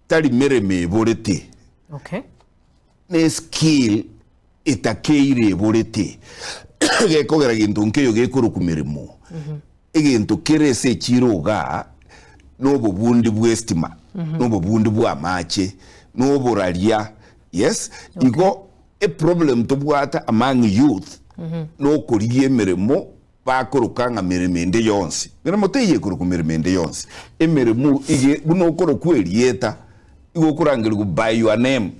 tari mireme borete ne skill itakeire borete gekogera gintu nkeyo gekuru kumirimo egintu kerese chiroga no bubundi bwestima no bubundi bwa mache no buralia yes igo a problem to bwata among youth no kuriye mirimo bakorukanga miremende yonse mirimo teye kurukumiremende yonse emirimo ige buno koro kwerieta igo kurangira ku by your name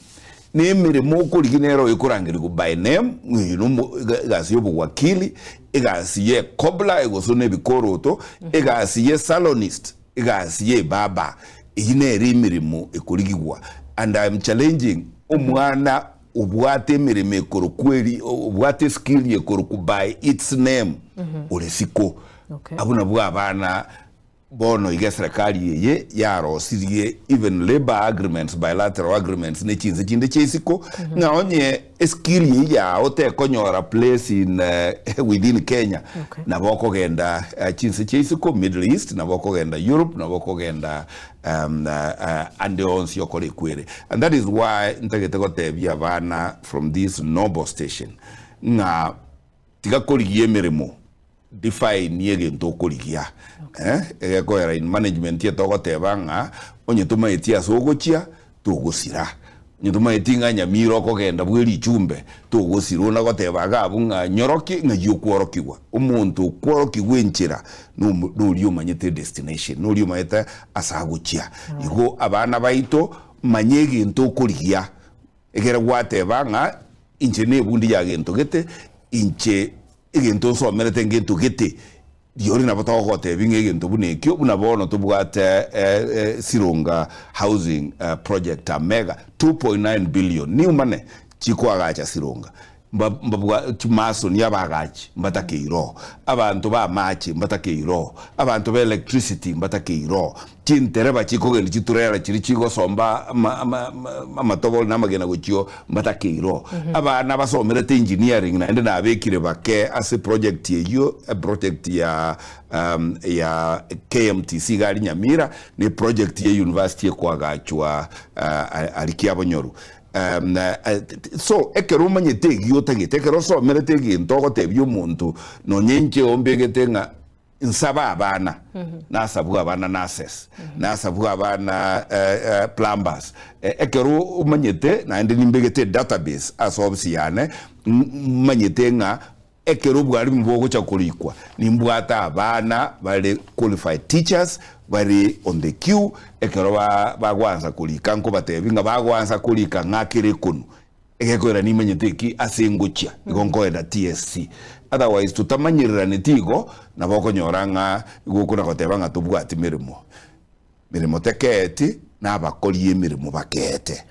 ne mirimo kuriginero ikurangira ku by name no gasi yobu wakili igasi ye kobla igoso ne bikoroto igasi ye salonist igasi ye baba ine mirimo ikurigwa and I'm challenging omwana ubwate mirimo korokweri ubwate skill ye korokubai its name olesiko abuna bwa abana bono igesrekali ye yaro sirie even labor agreements bilateral agreements ne chinze chinde chesiko na onye skill ye ya ote konyora place in within Kenya na boko genda chinze chesiko Middle East na boko genda Europe na boko genda and ons yokore kwere and that is why ntagete tebia bana from this noble station na tigakorigie mirimo define yege ntokorigia egekora in management ye togotebanga onye tumaitia sogochia tugusira nyituma etinga nyamiro kogenda bweri chumbe tugusira na gotebaga abunga nyoroki ngajyo kworokiwa umuntu kworokiwa enchira n'uriyo manyete destination n'uriyo mayeta asaguchia igo abana baito manyege ntokorigia egera gwatebanga inche nebundi yagento gete inche egento so merete ngento gete diori na batago gote binge ngento bunekyo bunabono tubwate Sirunga housing project mega 2.9 billion ni umane chiko agacha Sirunga mbabwa tumaso ni abagachi mbatakeiro abantu ba machi mbatakeiro abantu ba electricity mbatakeiro tintereba chiko geli chiturera chiri chigo somba amatobo namagena gochio mbatakeiro abana basomerete engineering na ende nabekire bake as a project yeyo a project ya KMTC gari Nyamira ni project ya university kwa gachwa alikia bonyoru so ekero manyetegi yotagete ekero so meretegi ntogo tebyo muntu no nyenje ombegete nga nsaba abana nasabu abana nurses nasabu abana plumbers ekero umanyete na ndi nimbegete database asobsiyane manyete nga ekero bwari mbogo chakulikwa nimbwata abana bale qualified teachers bari on the queue ekero bagwanza kulika nko batebinga bagwanza kulika ngakire kunu ekekora nimanyeteki asengochia igonko eda TSC otherwise tutamanyirira netigo naboko nyoranga igukuna gotebanga tubwati mirimo teketi nabakoliye mirimo bakete.